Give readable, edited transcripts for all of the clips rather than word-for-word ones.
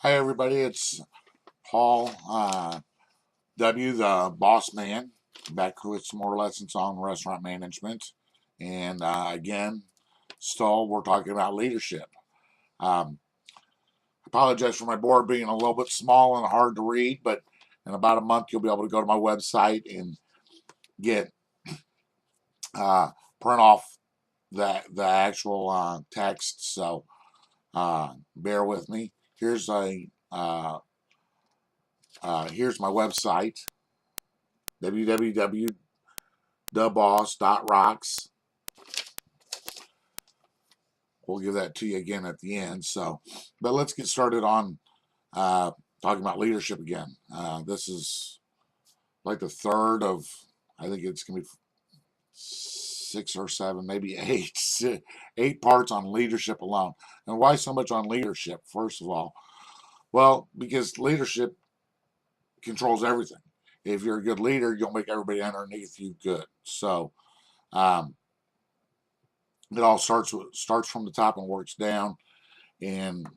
Hi, everybody. It's Paul W., the boss man, back with some more lessons on restaurant management. And again, still, we're talking about leadership. I apologize for my board being a little bit small and hard to read, but in about a month, you'll be able to go to my website and get print off the actual text. So bear with me. Here's my website, www.theboss.rocks. We'll give that to you again at the end. But let's get started on talking about leadership again. This is like the third of, I think it's going to be 6 or 7, maybe 8, 8 parts on leadership alone. And why so much on leadership? First of all, well, because leadership controls everything. If you're a good leader, you'll make everybody underneath you good. So um, it all starts from the top and works down, and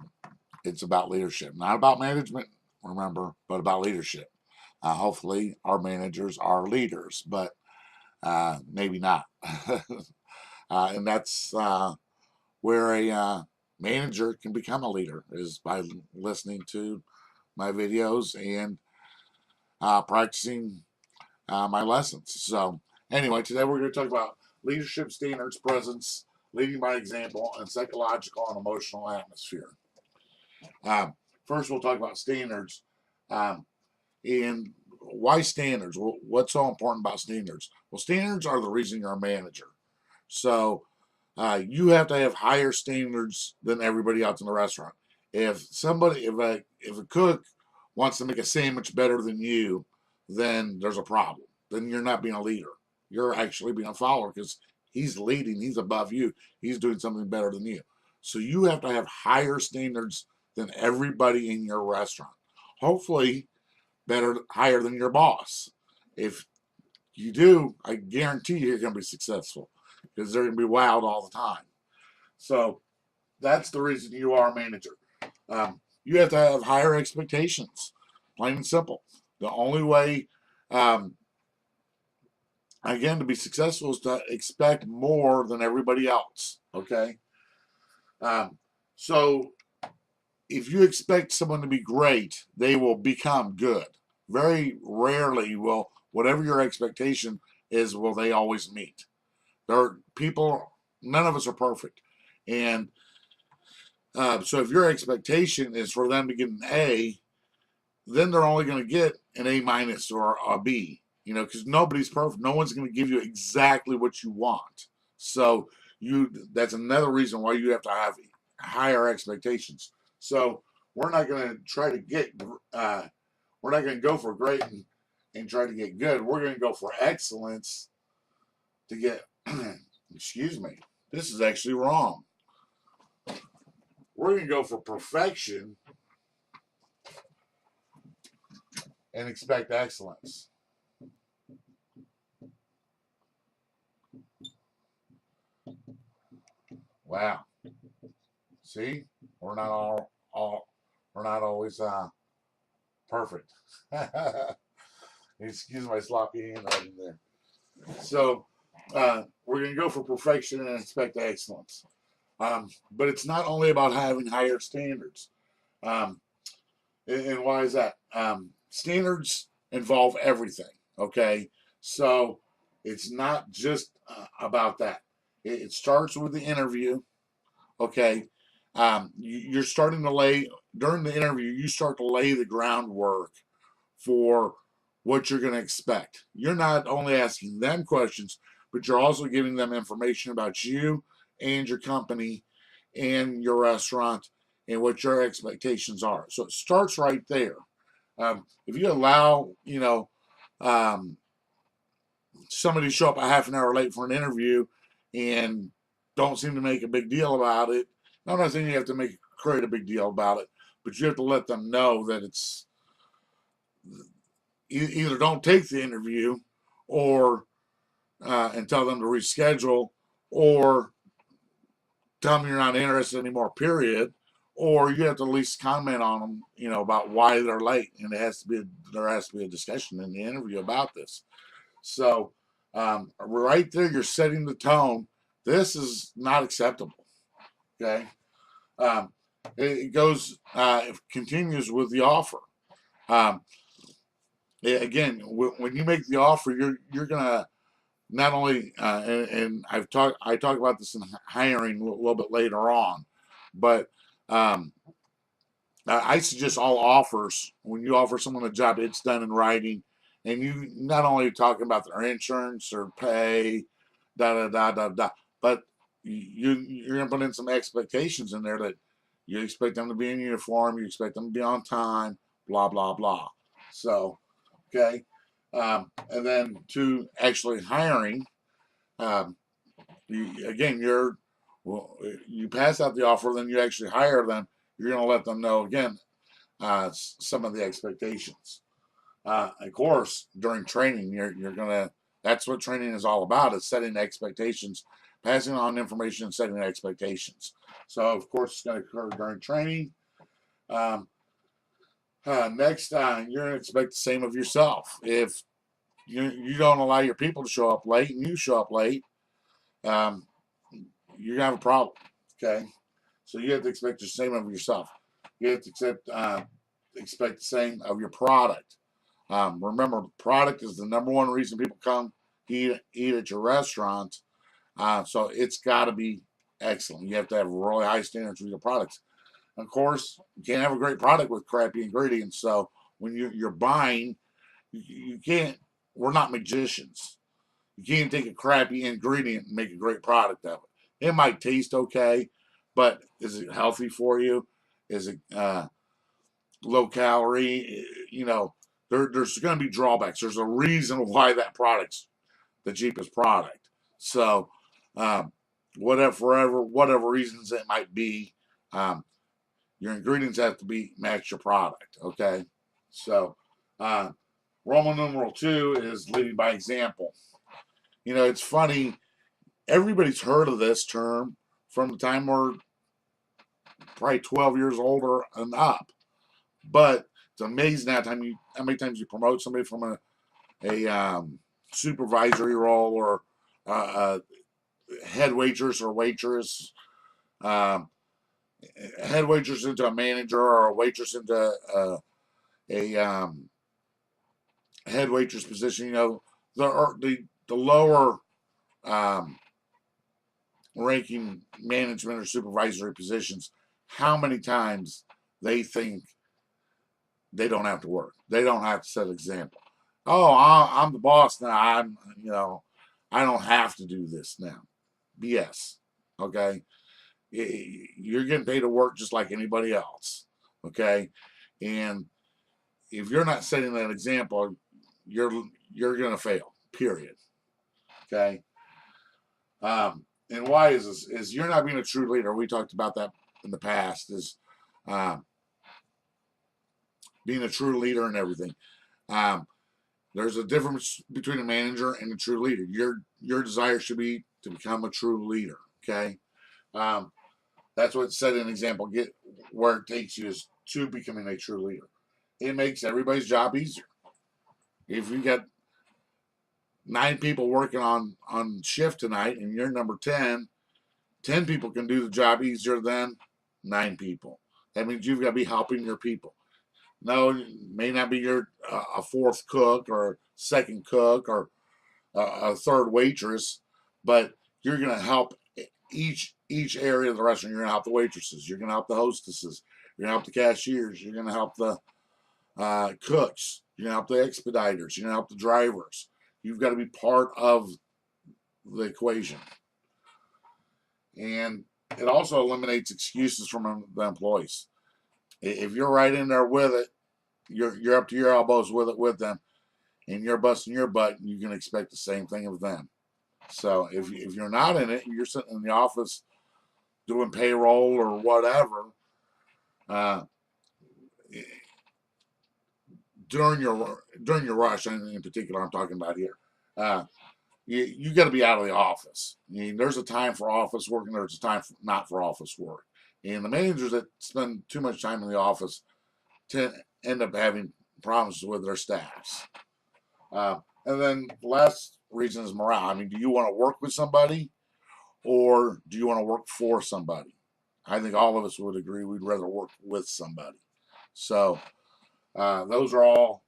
it's about leadership, not about management. Remember, but about leadership. Hopefully, our managers are leaders, but maybe not. And that's where a manager can become a leader is by listening to my videos and practicing my lessons. So, anyway, today we're going to talk about leadership standards, presence, leading by example, and psychological and emotional atmosphere. Um, First, we'll talk about standards. Um, and why standards? Well, what's so important about standards? Well, standards are the reason you're a manager. So you have to have higher standards than everybody else in the restaurant. If a cook wants to make a sandwich better than you, then there's a problem. Then you're not being a leader. You're actually being a follower because he's leading. He's above you. He's doing something better than you. So you have to have higher standards than everybody in your restaurant. Hopefully, higher than your boss. If you do, I guarantee you're going to be successful because they're going to be wowed all the time. So that's the reason you are a manager. You have to have higher expectations, plain and simple. The only way, um, again, to be successful is to expect more than everybody else. Okay. Um, so if you expect someone to be great, they will become good. Very rarely will whatever your expectation is will they always meet. There are people, none of us are perfect, and so if your expectation is for them to get an A, then they're only going to get an A minus or a B. Because nobody's perfect. No one's going to give you exactly what you want. So that's another reason why you have to have higher expectations. So we're not going to try to get we're not going to go for great and try to get good. We're going to go for excellence to get excuse me. This is actually wrong. We're going to go for perfection and expect excellence. Wow. See, we're not all we're not always perfect. Excuse my sloppy handwriting there. So we're going to go for perfection and expect excellence. But it's not only about having higher standards. Um, and why is that? Standards involve everything. Okay, so it's not just about that. It starts with the interview. Okay, you're starting to lay during the interview. You start to lay the groundwork for what you're going to expect. You're not only asking them questions, but you're also giving them information about you and your company and your restaurant and what your expectations are. So it starts right there. If you allow, um, somebody to show up a half an hour late for an interview and don't seem to make a big deal about it, I'm not saying you have to create a big deal about it, but you have to let them know that it's either don't take the interview or and tell them to reschedule, or tell them you're not interested anymore, period, or you have to at least comment on them, about why they're late, and there has to be a discussion in the interview about this. So right there, you're setting the tone. This is not acceptable. Okay, um, it goes, it continues with the offer. Um, Again, when you make the offer, you're gonna not only and I talk about this in hiring a little bit later on, but um, I suggest all offers, when you offer someone a job, it's done in writing, and you not only talking about their insurance or pay, da da da da da, but you're gonna put in some expectations in there that you expect them to be in uniform, you expect them to be on time, blah blah blah. So, okay, and then to actually hiring, um, you pass out the offer, then you actually hire them. You're gonna let them know again some of the expectations. Of course, during training, you're gonna. That's what training is all about: is setting expectations, passing on information, and setting expectations. So, of course, it's going to occur during training. Um, Next, you're going to expect the same of yourself. If you don't allow your people to show up late, and you show up late, um, you're gonna have a problem. Okay, so you have to expect the same of yourself. You have to expect the same of your product. Remember, product is the number one reason people come eat at your restaurant. So it's got to be excellent. You have to have really high standards with your products. Of course, you can't have a great product with crappy ingredients. So when you're buying, you can't. We're not magicians. You can't take a crappy ingredient and make a great product of it. It might taste okay, but is it healthy for you? Is it low calorie? There's going to be drawbacks. There's a reason why that product's the cheapest product. So, um, whatever reasons it might be, um, your ingredients have to be match your product. Okay, so uh, Roman numeral 2 is leading by example. It's funny. Everybody's heard of this term from the time we're probably 12 years older and up. But it's amazing how many times you promote somebody from a supervisory role or a head waitress or waitress, um, head waitress into a manager or a waitress into a head waitress position. The lower um, ranking management or supervisory positions, how many times they think they don't have to work. They don't have to set an example. Oh, I'm the boss now. I don't have to do this now. BS. Okay. You're getting paid to work just like anybody else. Okay. And if you're not setting that example, you're going to fail. Period. Okay. And why is this? Is you're not being a true leader. We talked about that in the past. Is being a true leader and everything. Um, there's a difference between a manager and a true leader. Your desire should be to become a true leader. Okay, um, that's what set an example. Get where it takes you is to becoming a true leader. It makes everybody's job easier. If you got 9 people working on shift tonight and you're number 10 people can do the job easier than 9 people. That means you've got to be helping your people. No, it may not be your a fourth cook or second cook or a third waitress, but you're going to help each area of the restaurant. You're going to help the waitresses. You're going to help the hostesses. You're going to help the cashiers. You're going to help the cooks. You're going to help the expediters. You're going to help the drivers. You've got to be part of the equation. And it also eliminates excuses from the employees. If you're right in there with it, you're up to your elbows with them, and you're busting your butt, and you can expect the same thing of them. So if you're not in it, you're sitting in the office doing payroll or whatever. Uh, during your rush, in particular, I'm talking about here. You got to be out of the office. I mean, there's a time for office work, and there's a time not for office work. And the managers that spend too much time in the office end up having problems with their staffs. And then the last reason is morale. I mean, do you want to work with somebody or do you want to work for somebody? I think all of us would agree we'd rather work with somebody. So those are all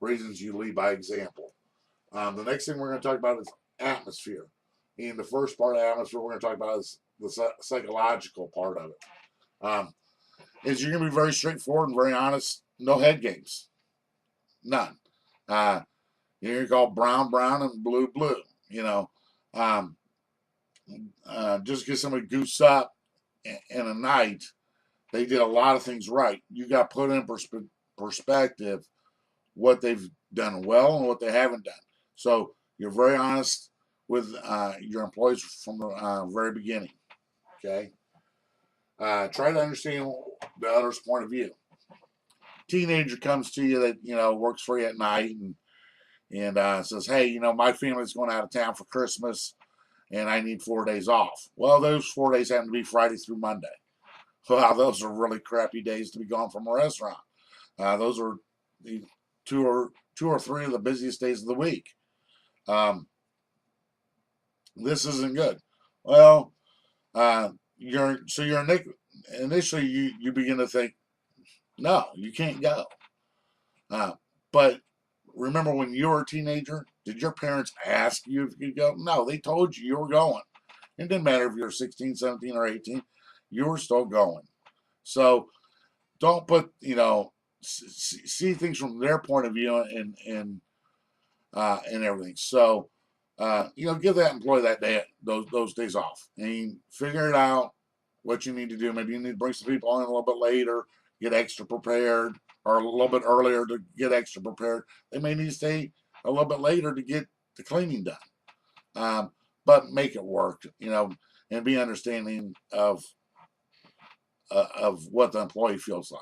reasons you lead by example. The next thing we're going to talk about is atmosphere. And the first part of atmosphere we're going to talk about is the psychological part of it. Is you're going to be very straightforward and very honest. No head games. None. You're going to call brown, brown, and blue, blue. You know, just because somebody goose up in a night, they did a lot of things right. You got to put in perspective what they've done well and what they haven't done. So you're very honest with your employees from the very beginning. Okay. Try to understand the other's point of view. Teenager comes to you that works for you at night and says, "Hey, my family's going out of town for Christmas, and I need 4 days off." Well, those 4 days happen to be Friday through Monday. Wow, those are really crappy days to be gone from a restaurant. Those are the two or three of the busiest days of the week. This isn't good. Well, initially you begin to think, no, you can't go. But remember when you were a teenager, did your parents ask you if you could go? No, they told you were going. It didn't matter if you were 16, 17, or 18, you were still going. So don't put, see things from their point of view and everything. So, give that employee that day, those days off, and figure it out what you need to do. Maybe you need to bring some people on a little bit later, get extra prepared, or a little bit earlier to get extra prepared. They may need to stay a little bit later to get the cleaning done. But make it work, and be understanding of what the employee feels like.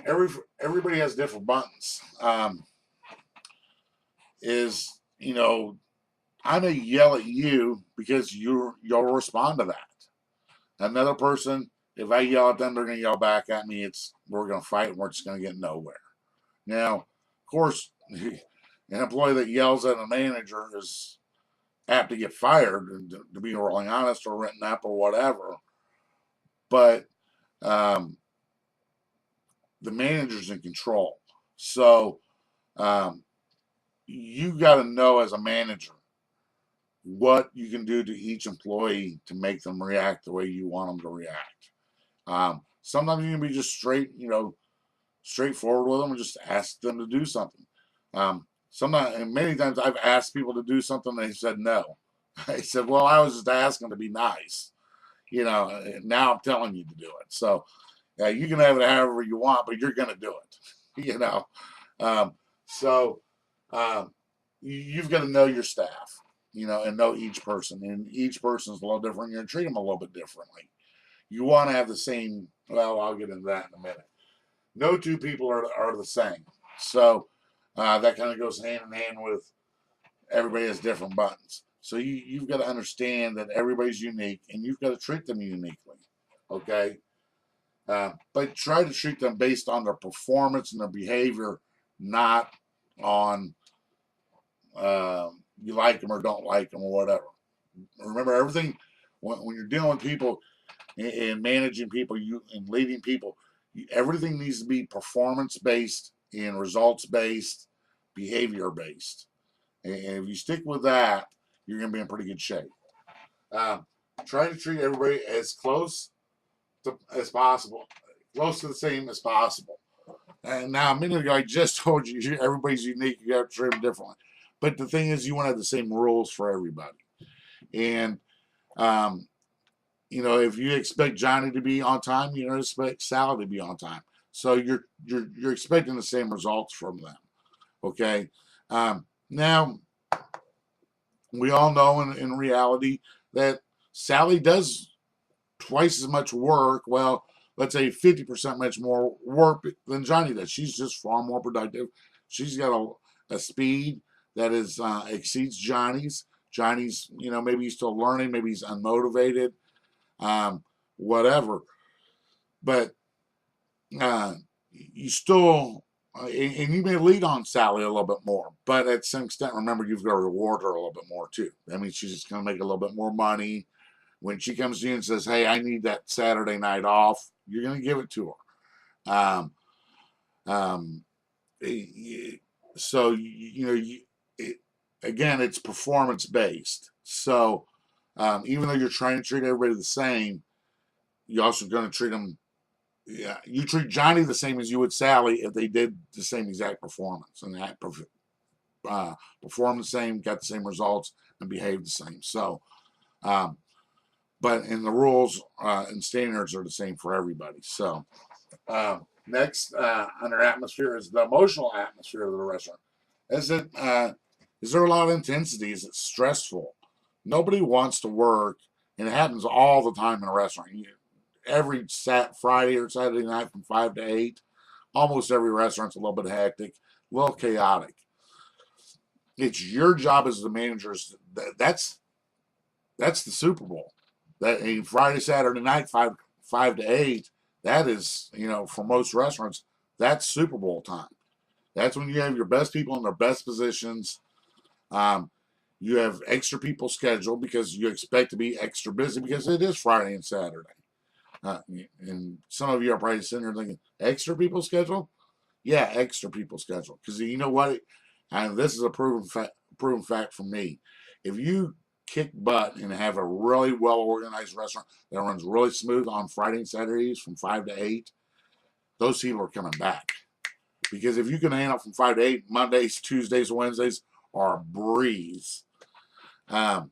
Everybody has different buttons. I may yell at you because you'll respond to that. Another person, if I yell at them, they're going to yell back at me. We're going to fight and we're just going to get nowhere. Now, of course, an employee that yells at a manager is apt to get fired, to be really honest, or written up or whatever. But the manager's in control. So you got to know as a manager what you can do to each employee to make them react the way you want them to react. Sometimes you can be just straightforward with them and just ask them to do something. Many times I've asked people to do something and they said no. I said, well, I was just asking to be nice. Now I'm telling you to do it. So you can have it however you want, but you're going to do it. You've got to know your staff, and know each person. And each person is a little different. You're going to treat them a little bit differently. You want to have the same, well, I'll get into that in a minute. No two people are the same. So that kind of goes hand in hand with everybody has different buttons. So you've got to understand that everybody's unique and you've got to treat them uniquely. Okay? But try to treat them based on their performance and their behavior, not on you like them or don't like them or whatever. Remember, everything when you're dealing with people and managing people, and leading people, everything needs to be performance based and results based, behavior based. And if you stick with that, you're going to be in pretty good shape. Try to treat everybody as close as possible, close to the same as possible. And now, a minute ago, I just told you everybody's unique. You have to treat them differently. But the thing is, you want to have the same rules for everybody. And, if you expect Johnny to be on time, you don't expect Sally to be on time. So you're expecting the same results from them. Okay. Now, we all know in reality that Sally does twice as much work. Well, let's say 50% much more work than Johnny does. She's just far more productive. She's got a speed that exceeds Johnny's. Johnny's, maybe he's still learning, maybe he's unmotivated, whatever. But you still, and you may lead on Sally a little bit more, but at some extent, remember, you've got to reward her a little bit more too. That means she's just going to make a little bit more money. When she comes to you and says, "Hey, I need that Saturday night off," you're going to give it to her. Um, so again, it's performance based. So even though you're trying to treat everybody the same, you're also going to treat them. Yeah, you treat Johnny the same as you would Sally if they did the same exact performance and performed the same, got the same results, and behaved the same. So, but in the rules and standards are the same for everybody. So, next under atmosphere is the emotional atmosphere of the restaurant. Is there a lot of intensity? Is it stressful? Nobody wants to work, and it happens all the time in a restaurant. Every Friday or Saturday night from 5 to 8, almost every restaurant's a little bit hectic, a little chaotic. It's your job as the managers. That's the Super Bowl. That Friday, Saturday night, 5 to 8. That is, for most restaurants, that's Super Bowl time. That's when you have your best people in their best positions. You have extra people scheduled because you expect to be extra busy because it is Friday and Saturday. And some of you are probably sitting there thinking, extra people scheduled? Yeah, extra people scheduled. Because you know what? And this is a proven fact for me. If you kick butt and have a really well-organized restaurant that runs really smooth on Friday and Saturdays from 5 to 8, those people are coming back. Because if you can handle from 5 to 8, Mondays, Tuesdays, Wednesdays are a breeze. And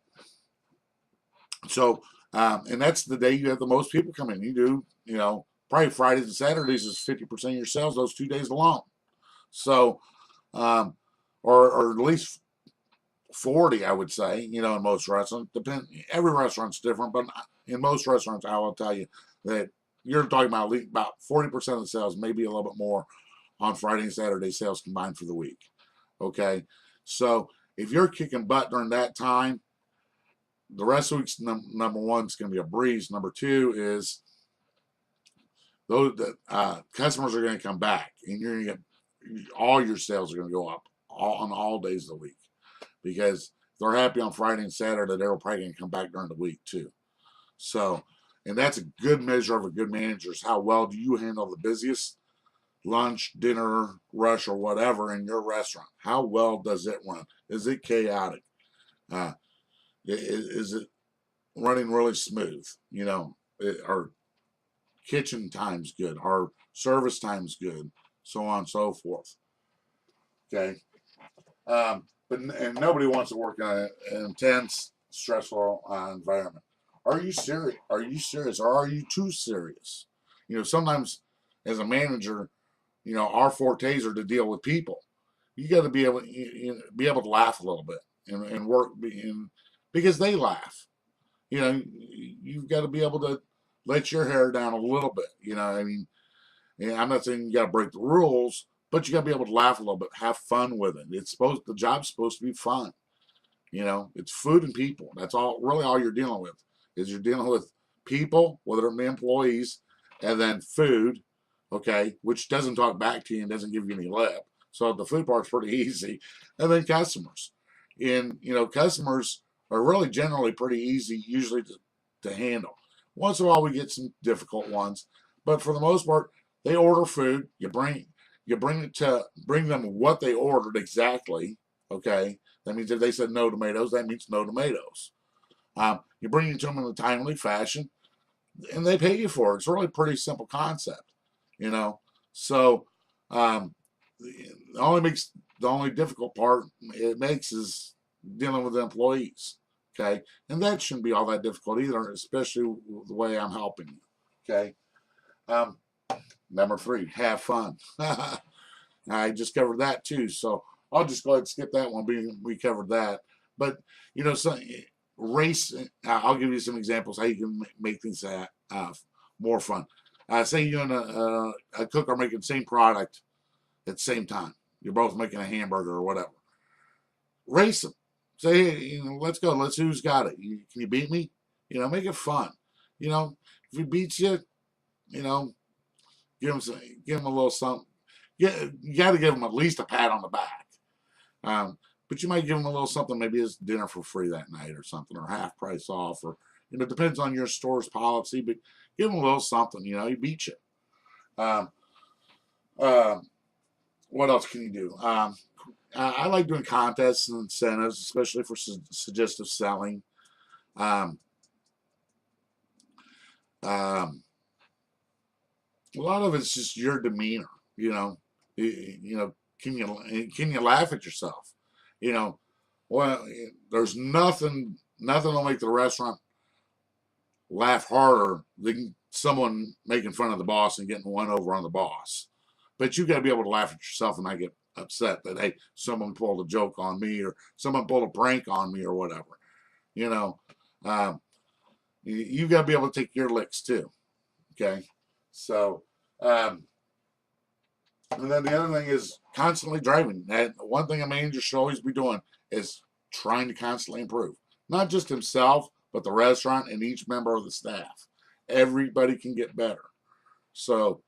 that's the day you have the most people come in. You do, probably Fridays and Saturdays is 50% of your sales those 2 days alone. So, or at least 40, I would say, in most restaurants. Every restaurant's different, but in most restaurants, I will tell you that you're talking about 40% of the sales, maybe a little bit more on Friday and Saturday sales combined for the week. Okay. So if you're kicking butt during that time, the rest of the week's number one is going to be a breeze. Number two is those customers are going to come back, and you're going to get all your sales are going to go up on all days of the week because if they're happy on Friday and Saturday, they're probably going to come back during the week too. So, and that's a good measure of a good manager is how well do you handle the busiest lunch, dinner, rush, or whatever in your restaurant. How well does it run? Is it chaotic? Is it running really smooth? Our kitchen time's good, our service time's good, so on and so forth. Okay. And nobody wants to work in an intense, stressful environment. Are you serious? Are you serious, or are you too serious? Sometimes as a manager, our fortes are to deal with people. You got to be able to laugh a little bit and work because they laugh. You've got to be able to let your hair down a little bit. I'm not saying you got to break the rules, but you got to be able to laugh a little bit, have fun with it. The job's supposed to be fun. It's food and people. That's all you're dealing with is you're dealing with people, whether they're employees, and then food, okay, which doesn't talk back to you and doesn't give you any lip. So the food part's pretty easy. And then customers. And, customers are really generally pretty easy usually to handle. Once in a while we get some difficult ones, but for the most part, they order food. You bring them what they ordered exactly. Okay, that means if they said no tomatoes, that means no tomatoes. You bring it to them in a timely fashion, and they pay you for it. It's really a pretty simple concept, So the only difficult part it makes is dealing with the employees. Okay, and that shouldn't be all that difficult either, especially the way I'm helping you. Okay. Number 3, have fun. I just covered that too, so I'll just go ahead and skip that one. We covered that, but race. I'll give you some examples how you can make things more fun. Say you and a cook are making the same product at the same time. You're both making a hamburger or whatever. Race them. Say, hey, let's go. Let's see who's got it. Can you beat me? Make it fun. You know, if he beats you, you know, give him a little something. Yeah, you got to give him at least a pat on the back. Um, but you might give him a little something, maybe his dinner for free that night or something, or half price off, or it depends on your store's policy. But give him a little something. He beat you. Um, uh, what else can you do? I like doing contests and incentives, especially for suggestive selling. Um, um, a lot of it's just your demeanor. Can you laugh at yourself? You know, well, there's nothing will make the restaurant laugh harder than someone making fun of the boss and getting one over on the boss. But you got to be able to laugh at yourself and not get upset that, hey, someone pulled a joke on me or someone pulled a prank on me or whatever. You know, um, you got to be able to take your licks too. Okay, so um, and then the other thing is constantly driving. That one thing a manager should always be doing is trying to constantly improve, not just himself, but the restaurant and each member of the staff. Everybody can get better. So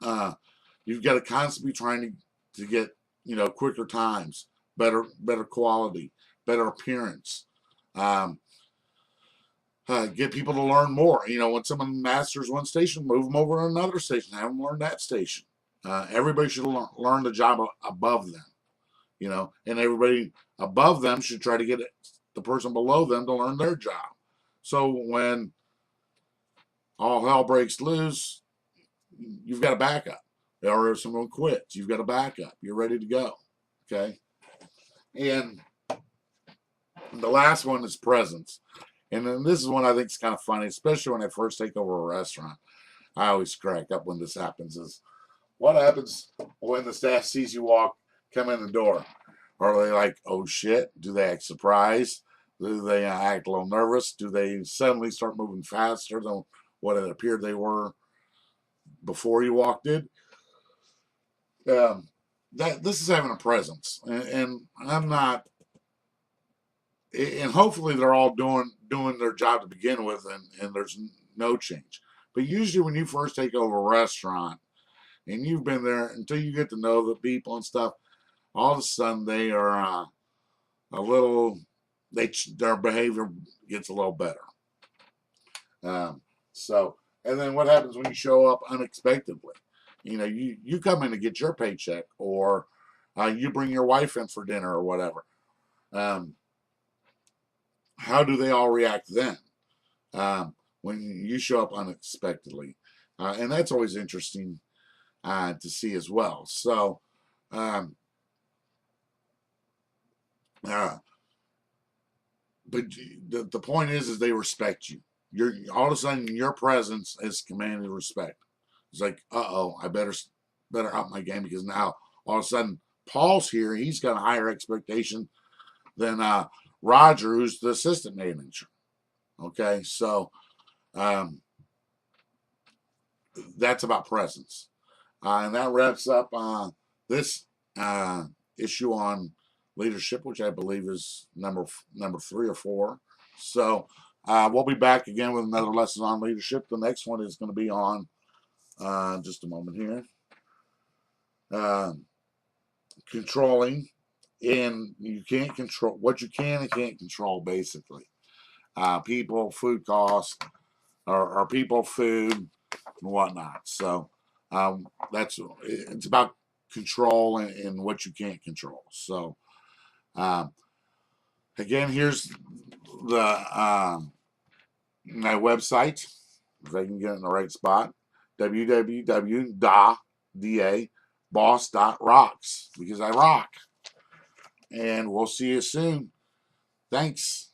uh, you've got to constantly be trying to get quicker times, better quality, better appearance. Um, get people to learn more. When someone masters one station, move them over to another station, have them learn that station. Everybody should learn the job above them, and everybody above them should try to get the person below them to learn their job. So when all hell breaks loose, you've got a backup. Or if someone quits, you've got a backup. You're ready to go. Okay. And the last one is presence. And then this is one I think is kind of funny, especially when I first take over a restaurant. I always crack up when this happens. Is what happens when the staff sees you come in the door? Are they like, oh shit? Do they act surprised? Do they act a little nervous? Do they suddenly start moving faster than what it appeared they were before you walked in? This is having a presence, and I'm not. And hopefully they're all doing their job to begin with, and there's no change. But usually when you first take over a restaurant and you've been there until you get to know the people and stuff, all of a sudden they are a little their behavior gets a little better. So and then what happens when you show up unexpectedly? You come in to get your paycheck, or you bring your wife in for dinner or whatever. How do they all react then when you show up unexpectedly? And that's always interesting to see as well. So, but the point is they respect you. You're all of a sudden your presence has commanded respect. It's like, I better up my game, because now all of a sudden Paul's here. He's got a higher expectation than Roger, who's the assistant manager. Okay, so that's about presence, and that wraps up this issue on leadership, which I believe is number 3 or 4. So we'll be back again with another lesson on leadership. The next one is going to be on just a moment here. Controlling, and you can't control what you can and can't control, basically. People, food costs, or people, food, and whatnot. So it's about control and what you can't control. So again, here's the my website, if I can get it in the right spot, www.boss.rocks, because I rock. And we'll see you soon. Thanks.